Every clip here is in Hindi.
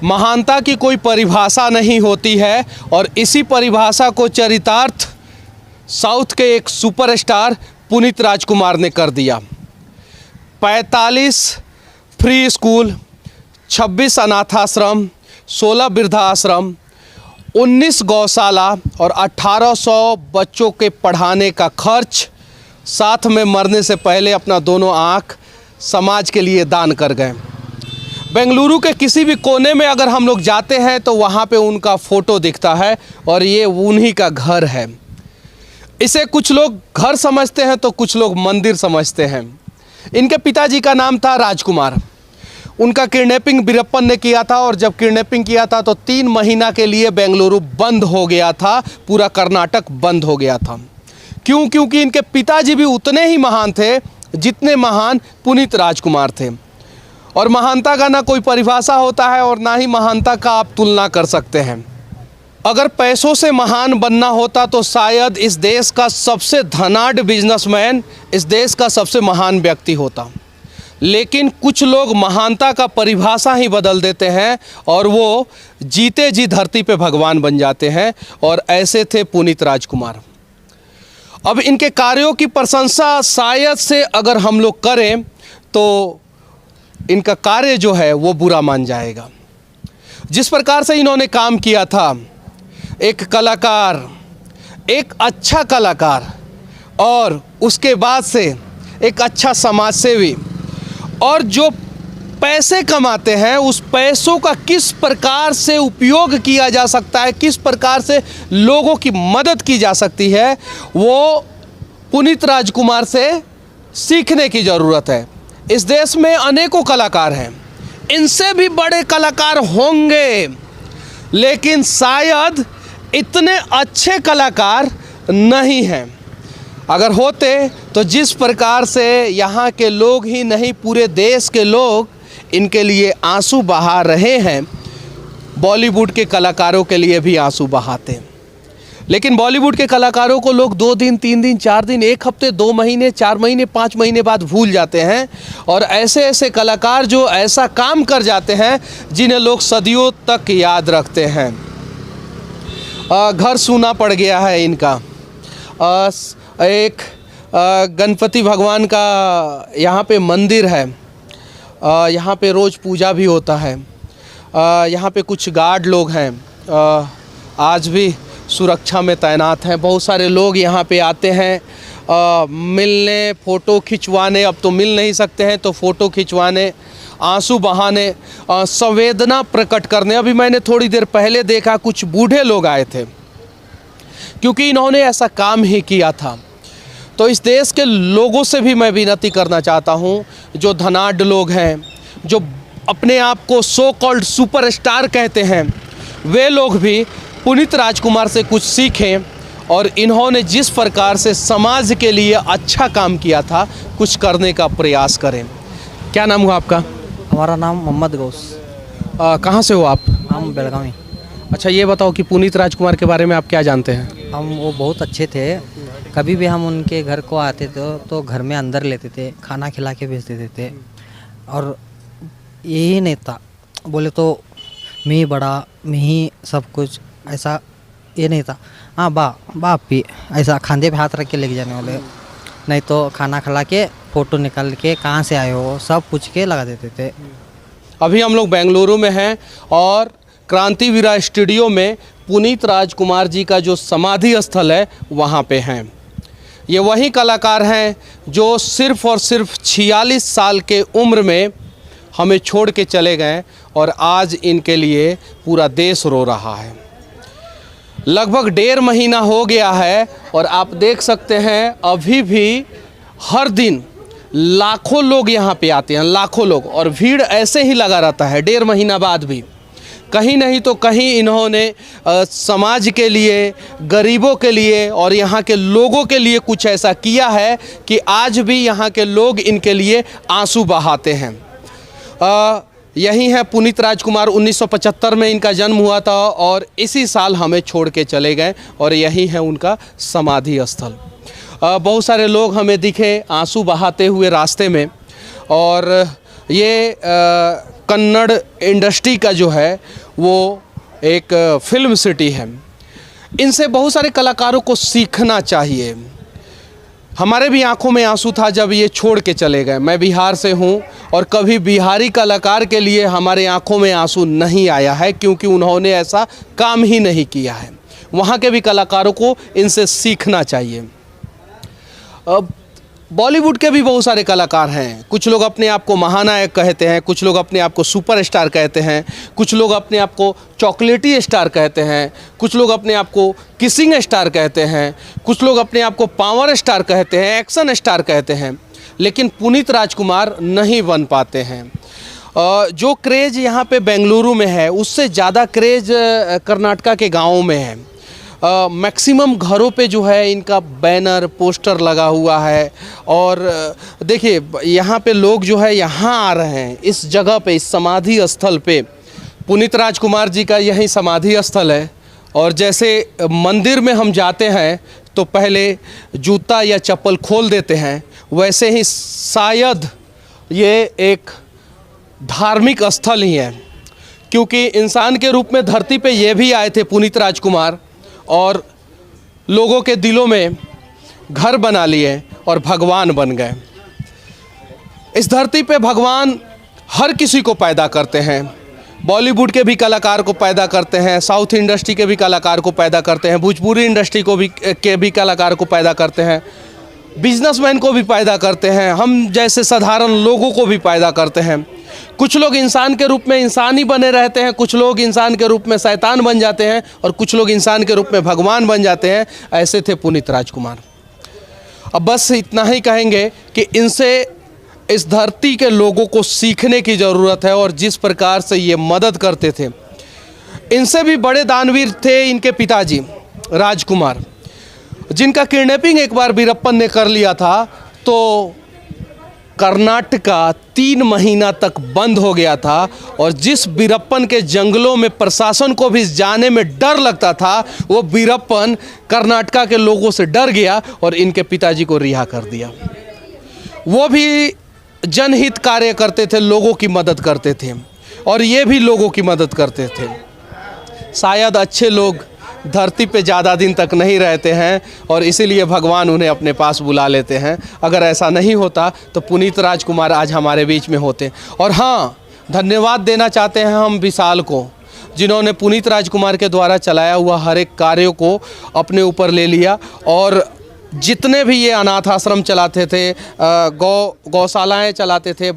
महानता की कोई परिभाषा नहीं होती है और इसी परिभाषा को चरितार्थ साउथ के एक सुपरस्टार पुनीत राजकुमार ने कर दिया। 45 फ्री स्कूल, 26 अनाथाश्रम, 16 वृद्धाश्रम, 19 गौशाला और 1800 बच्चों के पढ़ाने का खर्च, साथ में मरने से पहले अपना दोनों आँख समाज के लिए दान कर गए। बेंगलुरु के किसी भी कोने में अगर हम लोग जाते हैं तो वहाँ पे उनका फ़ोटो दिखता है और ये उन्हीं का घर है। इसे कुछ लोग घर समझते हैं तो कुछ लोग मंदिर समझते हैं। इनके पिताजी का नाम था राजकुमार। उनका किडनैपिंग वीरप्पन ने किया था और जब किडनैपिंग किया था तो 3 महीना के लिए बेंगलुरु बंद हो गया था, पूरा कर्नाटक बंद हो गया था। क्यों? क्योंकि इनके पिताजी भी उतने ही महान थे जितने महान पुनीत राजकुमार थे। और महानता का ना कोई परिभाषा होता है और ना ही महानता का आप तुलना कर सकते हैं। अगर पैसों से महान बनना होता तो शायद इस देश का सबसे धनाढ़ बिजनेसमैन इस देश का सबसे महान व्यक्ति होता। लेकिन कुछ लोग महानता का परिभाषा ही बदल देते हैं और वो जीते जी धरती पे भगवान बन जाते हैं, और ऐसे थे पुनीत राजकुमार। अब इनके कार्यों की प्रशंसा शायद से अगर हम लोग करें तो इनका कार्य जो है वो बुरा मान जाएगा। जिस प्रकार से इन्होंने काम किया था, एक कलाकार, एक अच्छा कलाकार, और उसके बाद से एक अच्छा समाज सेवी, और जो पैसे कमाते हैं उस पैसों का किस प्रकार से उपयोग किया जा सकता है, किस प्रकार से लोगों की मदद की जा सकती है, वो पुनीत राजकुमार से सीखने की ज़रूरत है। इस देश में अनेकों कलाकार हैं, इनसे भी बड़े कलाकार होंगे, लेकिन शायद इतने अच्छे कलाकार नहीं हैं। अगर होते तो जिस प्रकार से यहाँ के लोग ही नहीं पूरे देश के लोग इनके लिए आंसू बहा रहे हैं, बॉलीवुड के कलाकारों के लिए भी आंसू बहाते। लेकिन बॉलीवुड के कलाकारों को लोग 2 दिन, 3 दिन, 4 दिन, 1 हफ्ते, 2 महीने, 4 महीने, 5 महीने बाद भूल जाते हैं। और ऐसे ऐसे कलाकार जो ऐसा काम कर जाते हैं जिन्हें लोग सदियों तक याद रखते हैं। घर सूना पड़ गया है इनका। एक गणपति भगवान का यहाँ पे मंदिर है, यहाँ पे रोज़ पूजा भी होता है। यहाँ पे कुछ गार्ड लोग हैं, आज भी सुरक्षा में तैनात हैं। बहुत सारे लोग यहाँ पे आते हैं मिलने, फ़ोटो खिंचवाने, अब तो मिल नहीं सकते हैं तो फ़ोटो खिंचवाने, आंसू बहाने, संवेदना प्रकट करने। अभी मैंने थोड़ी देर पहले देखा कुछ बूढ़े लोग आए थे क्योंकि इन्होंने ऐसा काम ही किया था। तो इस देश के लोगों से भी मैं विनती करना चाहता हूँ, जो धनाढ़ लोग हैं, जो अपने आप को सो कॉल्ड सुपरस्टार कहते हैं, वे लोग भी पुनीत राजकुमार से कुछ सीखें और इन्होंने जिस प्रकार से समाज के लिए अच्छा काम किया था कुछ करने का प्रयास करें। क्या नाम हुआ आपका? हमारा नाम मोहम्मद गौस। कहाँ से हो आप? हम बेलगावी। अच्छा, ये बताओ कि पुनीत राजकुमार के बारे में आप क्या जानते हैं? वो बहुत अच्छे थे। कभी भी हम उनके घर को आते थे तो घर में अंदर लेते थे, खाना खिला के भेज देते थे। और यही नहीं था, बोले तो मैं ही बड़ा, मैं ही सब कुछ, ऐसा ये नहीं था। हाँ, बाप भी ऐसा खांदे पे हाथ रख के लेके जाने वाले, नहीं तो खाना खिला के फ़ोटो निकाल के कहाँ से आए हो सब पूछ के लगा देते थे। अभी हम लोग बेंगलुरु में हैं और क्रांतिवीरा स्टूडियो में पुनीत राजकुमार जी का जो समाधि स्थल है वहाँ पे हैं। ये वही कलाकार हैं जो सिर्फ़ और सिर्फ 46 साल के उम्र में हमें छोड़ के चले गए और आज इनके लिए पूरा देश रो रहा है। लगभग 1.5 महीना हो गया है और आप देख सकते हैं अभी भी हर दिन लाखों लोग यहाँ पे आते हैं, लाखों लोग, और भीड़ ऐसे ही लगा रहता है 1.5 महीना बाद भी। कहीं नहीं तो कहीं इन्होंने समाज के लिए, गरीबों के लिए और यहाँ के लोगों के लिए कुछ ऐसा किया है कि आज भी यहाँ के लोग इनके लिए आंसू बहाते हैं। यही है पुनीत राजकुमार। 1975 में इनका जन्म हुआ था और इसी साल हमें छोड़ के चले गए और यही है उनका समाधि स्थल। बहुत सारे लोग हमें दिखे आंसू बहाते हुए रास्ते में, और ये कन्नड़ इंडस्ट्री का जो है वो एक फिल्म सिटी है। इनसे बहुत सारे कलाकारों को सीखना चाहिए। हमारे भी आंखों में आंसू था जब ये छोड़ के चले गए। मैं बिहार से हूँ और कभी बिहारी कलाकार के लिए हमारे आंखों में आंसू नहीं आया है, क्योंकि उन्होंने ऐसा काम ही नहीं किया है। वहाँ के भी कलाकारों को इनसे सीखना चाहिए। अब बॉलीवुड के भी बहुत सारे कलाकार हैं। कुछ लोग अपने आप को महानायक कहते हैं, कुछ लोग अपने आप को सुपरस्टार कहते हैं, कुछ लोग अपने आप को चॉकलेटी स्टार कहते हैं, कुछ लोग अपने आप को किसिंग स्टार कहते हैं, कुछ लोग अपने आप को पावर स्टार कहते हैं, एक्शन स्टार कहते हैं, लेकिन पुनीत राजकुमार नहीं बन पाते हैं। जो क्रेज़ यहाँ पे बेंगलुरु में है उससे ज़्यादा क्रेज़ कर्नाटका के गाँवों में है। मैक्सिमम घरों पे जो है इनका बैनर पोस्टर लगा हुआ है। और देखिए यहाँ पे लोग जो है यहाँ आ रहे हैं, इस जगह पे, इस समाधि स्थल पे। पुनीत राजकुमार जी का यही समाधि स्थल है। और जैसे मंदिर में हम जाते हैं तो पहले जूता या चप्पल खोल देते हैं, वैसे ही शायद ये एक धार्मिक स्थल ही है, क्योंकि इंसान के रूप में धरती पे ये भी आए थे पुनीत राजकुमार और लोगों के दिलों में घर बना लिए और भगवान बन गए। इस धरती पे भगवान हर किसी को पैदा करते हैं। बॉलीवुड के भी कलाकार को पैदा करते हैं, साउथ इंडस्ट्री के भी कलाकार को पैदा करते हैं, भोजपुरी इंडस्ट्री को भी कलाकार को पैदा करते हैं, बिजनेसमैन को भी पैदा करते हैं, हम जैसे साधारण लोगों को भी पैदा करते हैं। कुछ लोग इंसान के रूप में इंसान ही बने रहते हैं, कुछ लोग इंसान के रूप में शैतान बन जाते हैं और कुछ लोग इंसान के रूप में भगवान बन जाते हैं। ऐसे थे पुनीत राजकुमार। अब बस इतना ही कहेंगे कि इनसे इस धरती के लोगों को सीखने की ज़रूरत है। और जिस प्रकार से ये मदद करते थे, इनसे भी बड़े दानवीर थे इनके पिताजी राजकुमार, जिनका किडनैपिंग एक बार वीरप्पन ने कर लिया था तो कर्नाटका 3 महीना तक बंद हो गया था। और जिस वीरप्पन के जंगलों में प्रशासन को भी जाने में डर लगता था, वो वीरप्पन कर्नाटका के लोगों से डर गया और इनके पिताजी को रिहा कर दिया। वो भी जनहित कार्य करते थे, लोगों की मदद करते थे और ये भी लोगों की मदद करते थे। शायद अच्छे लोग धरती पे ज़्यादा दिन तक नहीं रहते हैं और इसीलिए भगवान उन्हें अपने पास बुला लेते हैं। अगर ऐसा नहीं होता तो पुनीत राजकुमार आज हमारे बीच में होते। और हाँ, धन्यवाद देना चाहते हैं हम विशाल को, जिन्होंने पुनीत राजकुमार के द्वारा चलाया हुआ हर एक कार्यों को अपने ऊपर ले लिया। और जितने भी ये अनाथ आश्रम चलाते थे, गौशालाएँ चलाते थे,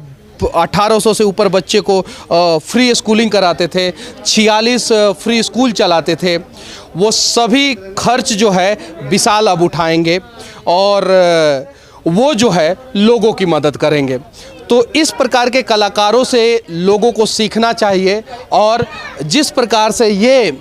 1800 से ऊपर बच्चे को फ्री स्कूलिंग कराते थे, 46 फ्री स्कूल चलाते थे, वो सभी खर्च जो है विशाल अब उठाएंगे और वो जो है लोगों की मदद करेंगे। तो इस प्रकार के कलाकारों से लोगों को सीखना चाहिए। और जिस प्रकार से ये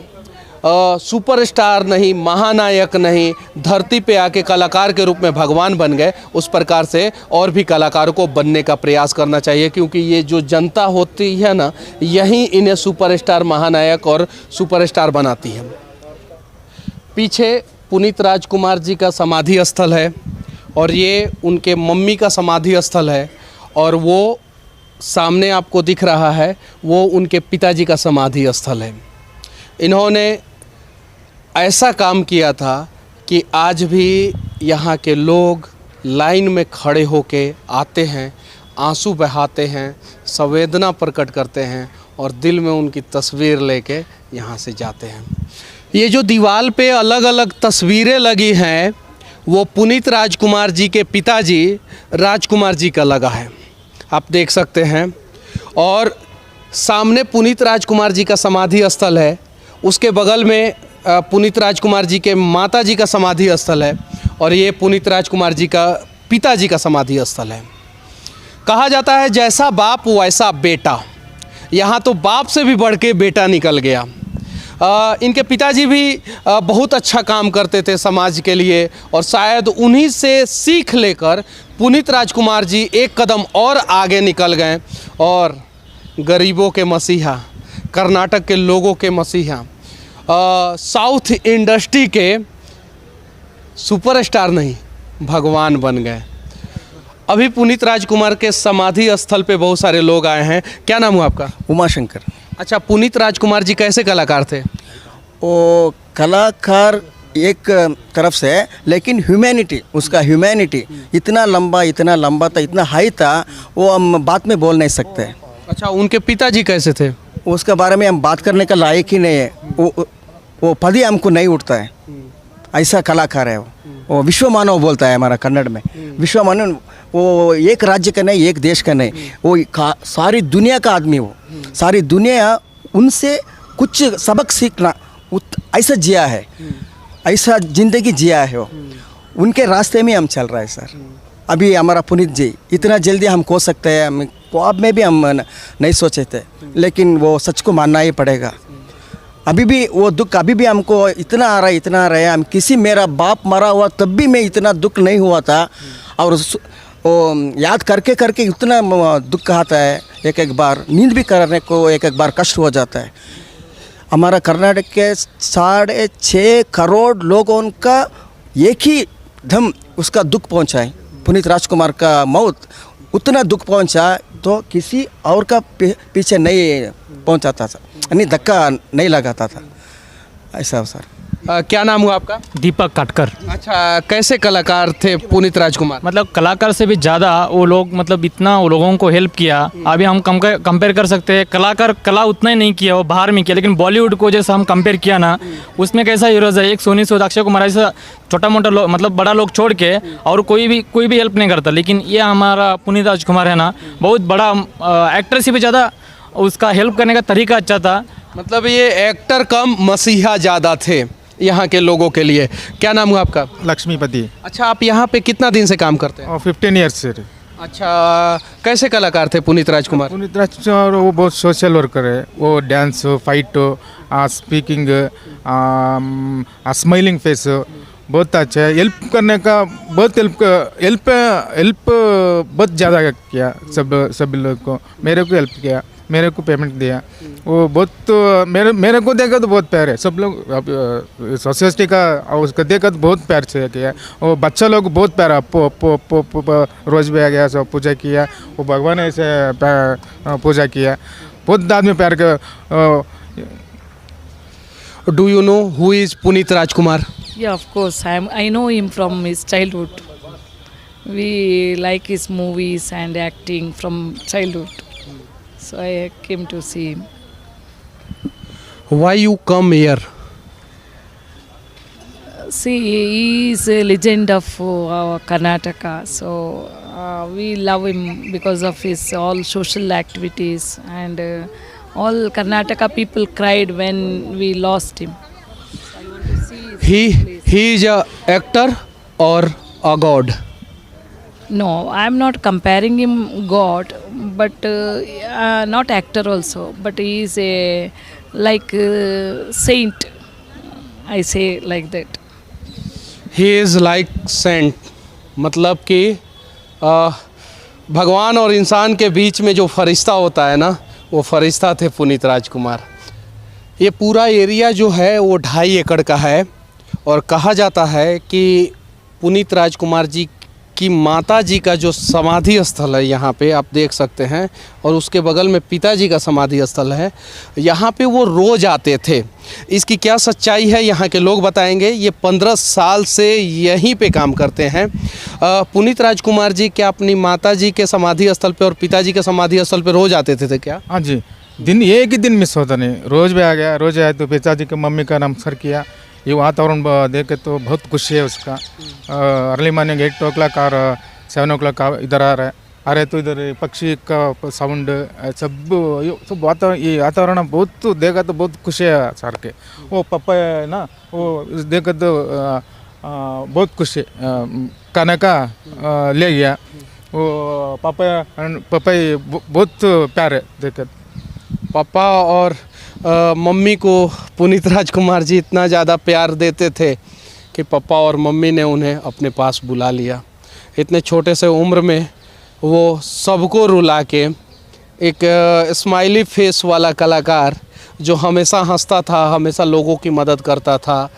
सुपरस्टार नहीं, महानायक नहीं, धरती पे आके कलाकार के रूप में भगवान बन गए, उस प्रकार से और भी कलाकारों को बनने का प्रयास करना चाहिए। क्योंकि ये जो जनता होती है ना, यही इन्हें सुपरस्टार, महानायक और सुपरस्टार बनाती है। पीछे पुनीत राजकुमार जी का समाधि स्थल है और ये उनके मम्मी का समाधि स्थल है। और वो सामने आपको दिख रहा है, वो उनके पिताजी का समाधि स्थल है। इन्होंने ऐसा काम किया था कि आज भी यहाँ के लोग लाइन में खड़े होके आते हैं, आंसू बहाते हैं, संवेदना प्रकट करते हैं और दिल में उनकी तस्वीर लेके यहाँ से जाते हैं। ये जो दीवार पे अलग अलग तस्वीरें लगी हैं, वो पुनीत राजकुमार जी के पिताजी राजकुमार जी का लगा है, आप देख सकते हैं। और सामने पुनीत राजकुमार जी का समाधि स्थल है, उसके बगल में पुनीत राजकुमार जी के माता जी का समाधि स्थल है और ये पुनीत राजकुमार जी का पिताजी का समाधि स्थल है। कहा जाता है जैसा बाप वैसा बेटा, यहाँ तो बाप से भी बढ़ के बेटा निकल गया। इनके पिताजी भी बहुत अच्छा काम करते थे समाज के लिए और शायद उन्हीं से सीख लेकर पुनीत राजकुमार जी एक कदम और आगे निकल गए और गरीबों के मसीहा, कर्नाटक के लोगों के मसीहा, साउथ इंडस्ट्री के सुपरस्टार नहीं, भगवान बन गए। अभी पुनीत राजकुमार के समाधि स्थल पे बहुत सारे लोग आए हैं। क्या नाम हुआ आपका? उमाशंकर। अच्छा, पुनीत राजकुमार जी कैसे कलाकार थे? वो कलाकार एक तरफ से, लेकिन ह्यूमैनिटी, उसका ह्यूमैनिटी इतना लंबा था, इतना हाई था, वो हम बात में बोल नहीं सकते। अच्छा, उनके पिताजी कैसे थे? उसके बारे में हम बात करने का लायक ही नहीं है। वो पद ही हमको नहीं उठता है, ऐसा कलाकार है वो विश्व मानव बोलता है हमारा कन्नड़ में। विश्व मानव, वो एक राज्य का नहीं, एक देश का नहीं, वो सारी दुनिया का आदमी। वो सारी दुनिया उनसे कुछ सबक सीखना, ऐसा जिया है, ऐसा ज़िंदगी जिया है वो। उनके रास्ते में हम चल रहा है सर। अभी हमारा पुनीत जी इतना जल्दी हम खो सकते हैं, हम ख्वाब में भी हम नहीं सोचे थे, लेकिन वो सच को मानना ही पड़ेगा। अभी भी वो दुख अभी भी हमको इतना आ रहा है। हम मेरा बाप मरा हुआ तब भी मैं इतना दुख नहीं हुआ था, और वो याद करके इतना दुख आता है। एक बार नींद भी करने को एक बार कष्ट हो जाता है। हमारा कर्नाटक के 6.5 करोड़ लोगों का एक ही दम उसका दुख पहुंचा है। पुनीत राजकुमार का मौत उतना दुख पहुंचा तो किसी और का पीछे नहीं पहुंचाता था, यानी धक्का नहीं लगाता था, ऐसा सर। क्या नाम हुआ आपका? दीपक काटकर। अच्छा, कैसे कलाकार थे पुनीत राजकुमार? मतलब कलाकार से भी ज़्यादा वो लोग, मतलब इतना वो लोगों को हेल्प किया। अभी हम कंपेयर कर सकते हैं, कलाकार कला उतना ही नहीं किया, वो बाहर में किया, लेकिन बॉलीवुड को जैसा हम कंपेयर किया ना, उसमें कैसा हीरोज़ है, एक सोनी सूद, अक्षय कुमार, ऐसा छोटा मोटा लोग, मतलब बड़ा लोग छोड़ के और कोई भी हेल्प नहीं करता। लेकिन ये हमारा पुनीत राजकुमार है ना, बहुत बड़ा एक्टर से भी ज़्यादा उसका हेल्प करने का तरीका अच्छा था। मतलब ये एक्टर कम मसीहा ज़्यादा थे यहाँ के लोगों के लिए। क्या नाम हुआ आपका? लक्ष्मीपति। अच्छा, आप यहाँ पे कितना दिन से काम करते हैं? और 15 ईयर्स से। अच्छा, कैसे कलाकार थे पुनीत राजकुमार? पुनीत राजकुमार वो बहुत सोशल वर्कर है। वो dance, fight, speaking, smiling face बहुत अच्छा है। हेल्प करने का बहुत हेल्प बहुत ज़्यादा किया सब लोग को। मेरे को हेल्प किया, मेरे को पेमेंट दिया। वो बहुत मेरे को देखा तो बहुत प्यार है। सब लोग सोसाइटी का उसको देखा तो बहुत प्यार से किया। वो बच्चा लोग बहुत प्यार, रोज भी आ गया, सब पूजा किया। वो भगवान ऐसे पूजा किया, बहुत आदमी प्यार का। Do you know who is Puneet Rajkumar? Yeah, of course. I know him from his childhood. We like his movies and acting from childhood. So I came to see him. Why you come here? See, he is a legend of Karnataka. So we love him because of his all social activities, and all Karnataka people cried when we lost him. He is a actor or a god? No, I am not comparing him God, but not actor also. But he is a like saint. I say like that. He is like saint. मतलब कि भगवान और इंसान के बीच में जो फरिश्ता होता है ना, वो फरिश्ता थे पुनीत राजकुमार। ये पूरा एरिया जो है वो 2.5 एकड़ का है, और कहा जाता है कि पुनीत राजकुमार जी की माता जी का जो समाधि स्थल है यहाँ पे आप देख सकते हैं, और उसके बगल में पिताजी का समाधि स्थल है। यहाँ पे वो रोज़ आते थे। इसकी क्या सच्चाई है यहाँ के लोग बताएंगे। ये 15 साल से यहीं पे काम करते हैं। पुनीत राजकुमार जी क्या अपनी माता जी के समाधि स्थल पे और पिताजी के समाधि स्थल पे रोज़ आते थे क्या? हाँ जी, दिन एक ही दिन मिस होता नहीं, रोज़ भी आ गया। रोज़ आया तो पिताजी की मम्मी का नमस्कार किया। ये वातावरण देखे तो बहुत खुशी है उसका। अर्ली मॉर्निंग 8 o'clock और 7 o'clock इधर आ रहे तो इधर पक्षी का साउंड सब वातावरण, ये वातावरण बहुत देखा तो बहुत खुशी है सर के। वो पापा है ना, वो देखा तो बहुत खुशी खाने का ले गया। वो पापा बहुत प्यार है देखा। पापा और मम्मी को पुनीत राजकुमार जी इतना ज़्यादा प्यार देते थे कि पापा और मम्मी ने उन्हें अपने पास बुला लिया। इतने छोटे से उम्र में वो सबको रुला के एक स्माइली फेस वाला कलाकार जो हमेशा हंसता था, हमेशा लोगों की मदद करता था।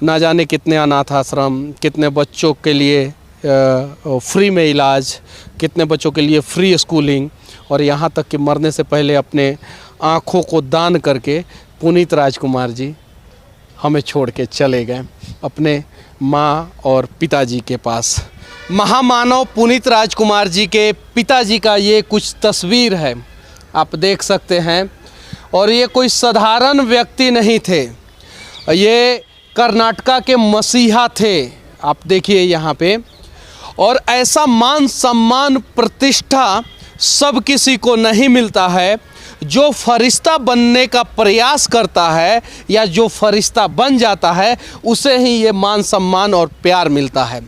ना जाने कितने अनाथ आश्रम, कितने बच्चों के लिए फ्री में इलाज, कितने बच्चों के लिए फ्री स्कूलिंग, और यहाँ तक कि मरने से पहले अपने आँखों को दान करके पुनीत राजकुमार जी हमें छोड़ के चले गए अपने माँ और पिताजी के पास। महामानव पुनीत राजकुमार जी के पिताजी का ये कुछ तस्वीर है, आप देख सकते हैं। और ये कोई साधारण व्यक्ति नहीं थे, ये कर्नाटका के मसीहा थे, आप देखिए यहाँ पे। और ऐसा मान सम्मान प्रतिष्ठा सब किसी को नहीं मिलता है। जो फरिश्ता बनने का प्रयास करता है या जो फरिश्ता बन जाता है उसे ही ये मान सम्मान और प्यार मिलता है।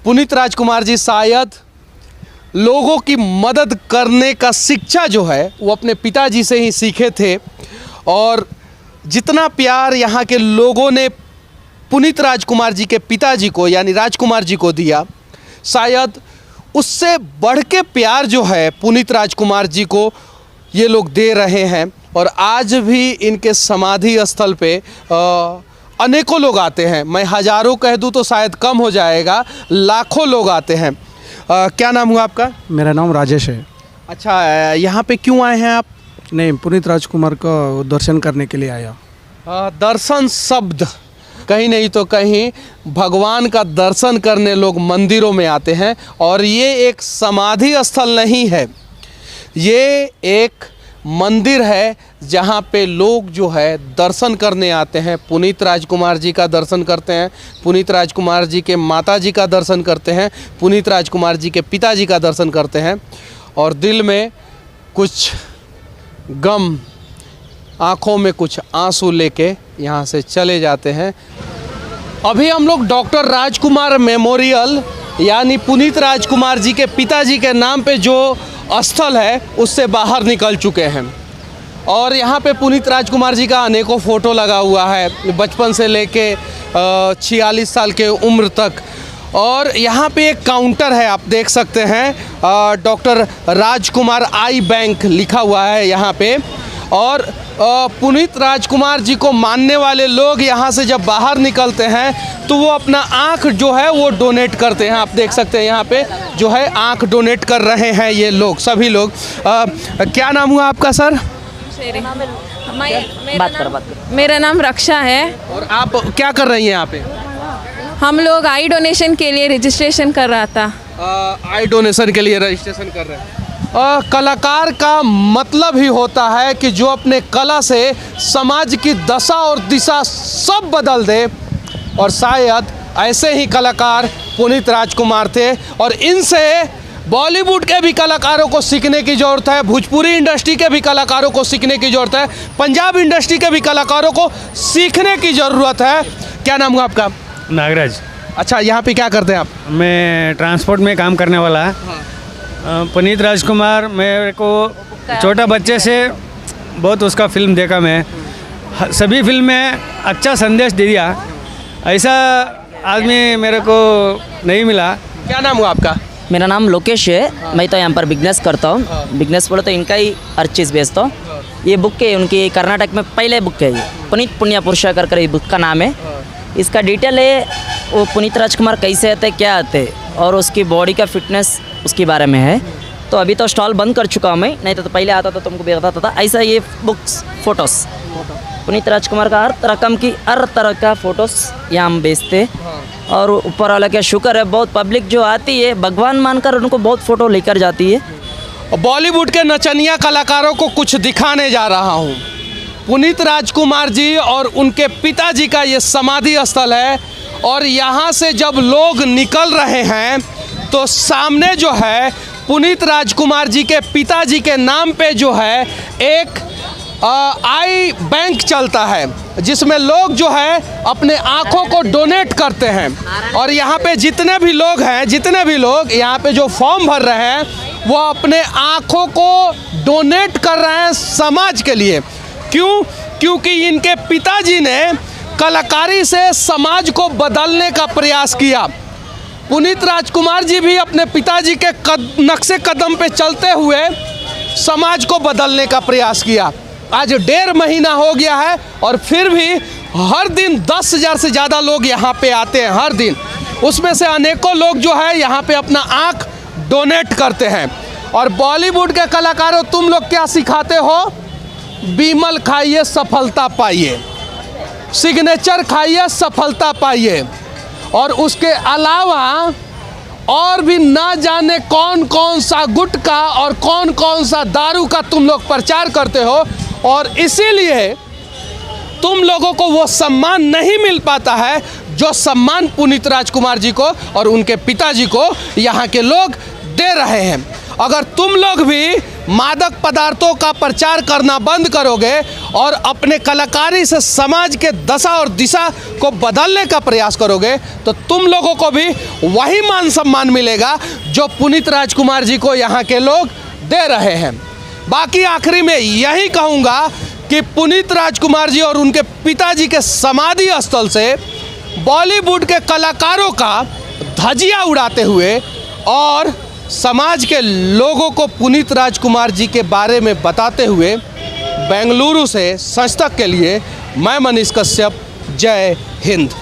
पुनीत राजकुमार जी शायद लोगों की मदद करने का शिक्षा जो है वो अपने पिताजी से ही सीखे थे, और जितना प्यार यहाँ के लोगों ने पुनीत राजकुमार जी के पिताजी को यानी राजकुमार जी को दिया, शायद उससे बढ़ के प्यार जो है पुनीत राजकुमार जी को ये लोग दे रहे हैं। और आज भी इनके समाधि स्थल पे अनेकों लोग आते हैं, मैं हज़ारों कह दूँ तो शायद कम हो जाएगा, लाखों लोग आते हैं। क्या नाम हुआ आपका? मेरा नाम राजेश है। अच्छा, यहाँ पे क्यों आए हैं आप? नहीं, पुनीत राजकुमार का दर्शन करने के लिए आया। दर्शन शब्द कहीं नहीं तो कहीं भगवान का दर्शन करने लोग मंदिरों में आते हैं, और ये एक समाधि स्थल नहीं है, ये एक मंदिर है जहाँ पे लोग जो है दर्शन करने आते हैं। पुनीत राजकुमार जी का दर्शन करते हैं, पुनीत राजकुमार जी के माता जी का दर्शन करते हैं, पुनीत राजकुमार जी के पिताजी का दर्शन करते हैं, और दिल में कुछ गम, आँखों में कुछ आंसू लेके यहाँ से चले जाते हैं। अभी हम लोग डॉक्टर राजकुमार मेमोरियल यानी पुनीत राजकुमार जी के पिताजी के नाम पे जो स्थल है उससे बाहर निकल चुके हैं, और यहाँ पे पुनीत राजकुमार जी का अनेकों फ़ोटो लगा हुआ है, बचपन से लेके 46 साल के उम्र तक। और यहाँ पे एक काउंटर है, आप देख सकते हैं, डॉक्टर राजकुमार आई बैंक लिखा हुआ है यहाँ पे। और पुनीत राजकुमार जी को मानने वाले लोग यहाँ से जब बाहर निकलते हैं तो वो अपना आँख जो है वो डोनेट करते हैं। आप देख सकते हैं यहाँ पे जो है आँख डोनेट कर रहे हैं ये लोग, सभी लोग। क्या नाम हुआ आपका सर? मेरा नाम रक्षा है। और आप क्या कर रही हैं यहाँ पे? हम लोग आई डोनेशन के लिए रजिस्ट्रेशन कर रहा था। आई डोनेशन के लिए रजिस्ट्रेशन कर रहे हैं। कलाकार का मतलब ही होता है कि जो अपने कला से समाज की दशा और दिशा सब बदल दे, और शायद ऐसे ही कलाकार पुनीत राजकुमार थे। और इनसे बॉलीवुड के भी कलाकारों को सीखने की ज़रूरत है, भोजपुरी इंडस्ट्री के भी कलाकारों को सीखने की ज़रूरत है, पंजाब इंडस्ट्री के भी कलाकारों को सीखने की ज़रूरत है। क्या नाम हुआ आपका? नागराज। अच्छा, यहाँ पे क्या करते हैं आप? मैं ट्रांसपोर्ट में काम करने वाला है। पुनीत राजकुमार मेरे को छोटा बच्चे से बहुत उसका फिल्म देखा, मैं सभी फिल्म में अच्छा संदेश दिया, ऐसा आदमी मेरे को नहीं मिला। क्या नाम हुआ आपका? मेरा नाम लोकेश है। मैं तो यहाँ पर बिजनेस करता हूँ। बिजनेस बोले तो इनका ही हर चीज़ बेचता हूँ। ये बुक है उनकी, कर्नाटक में पहले बुक है ये, पुनीत पुण्य पुरुष कर ये बुक का नाम है। इसका डिटेल है वो पुनीत राजकुमार कैसे आते, क्या आते, और उसकी बॉडी का फिटनेस उसके बारे में है। तो अभी तो स्टॉल बंद कर चुका हूँ मैं, नहीं तो पहले आता था तुमको भी बताता था। ऐसा ये बुक्स फोटोस पुनीत राजकुमार का हर तरह का फ़ोटोस यहाँ हम बेचते। और ऊपर वाला क्या शुक्र है, बहुत पब्लिक जो आती है भगवान मानकर उनको बहुत फ़ोटो लेकर जाती है। बॉलीवुड के नचनिया कलाकारों को कुछ दिखाने जा रहा हूँ। पुनीत राजकुमार जी और उनके पिताजी का ये समाधि स्थल है, और यहाँ से जब लोग निकल रहे हैं तो सामने जो है पुनीत राजकुमार जी के पिताजी के नाम पे जो है एक आई बैंक चलता है, जिसमें लोग जो है अपने आँखों को डोनेट करते हैं। और यहाँ पे जितने भी लोग यहाँ पे जो फॉर्म भर रहे हैं वो अपने आँखों को डोनेट कर रहे हैं समाज के लिए। क्यों? क्योंकि इनके पिताजी ने कलाकारी से समाज को बदलने का प्रयास किया। पुनीत राजकुमार जी भी अपने पिताजी के नक्शे कदम पे चलते हुए समाज को बदलने का प्रयास किया। आज 1.5 महीना हो गया है और फिर भी हर दिन 10,000 से ज़्यादा लोग यहाँ पे आते हैं हर दिन। उसमें से अनेकों लोग जो है यहाँ पे अपना आँख डोनेट करते हैं। और बॉलीवुड के कलाकारों, तुम लोग क्या सिखाते हो? बीमल खाइए सफलता पाइए, सिग्नेचर खाइए सफलता पाइए, और उसके अलावा और भी ना जाने कौन कौन सा गुटखा और कौन कौन सा दारू का तुम लोग प्रचार करते हो, और इसीलिए तुम लोगों को वो सम्मान नहीं मिल पाता है जो सम्मान पुनीत राजकुमार जी को और उनके पिताजी को यहाँ के लोग दे रहे हैं। अगर तुम लोग भी मादक पदार्थों का प्रचार करना बंद करोगे और अपने कलाकारी से समाज के दशा और दिशा को बदलने का प्रयास करोगे तो तुम लोगों को भी वही मान सम्मान मिलेगा जो पुनीत राजकुमार जी को यहाँ के लोग दे रहे हैं। बाकी आखिरी में यही कहूँगा कि पुनीत राजकुमार जी और उनके पिताजी के समाधि स्थल से बॉलीवुड के कलाकारों का धजिया उड़ाते हुए और समाज के लोगों को पुनीत राजकुमार जी के बारे में बताते हुए बेंगलुरु से सच तक के लिए मैं मनीष कश्यप, जय हिंद।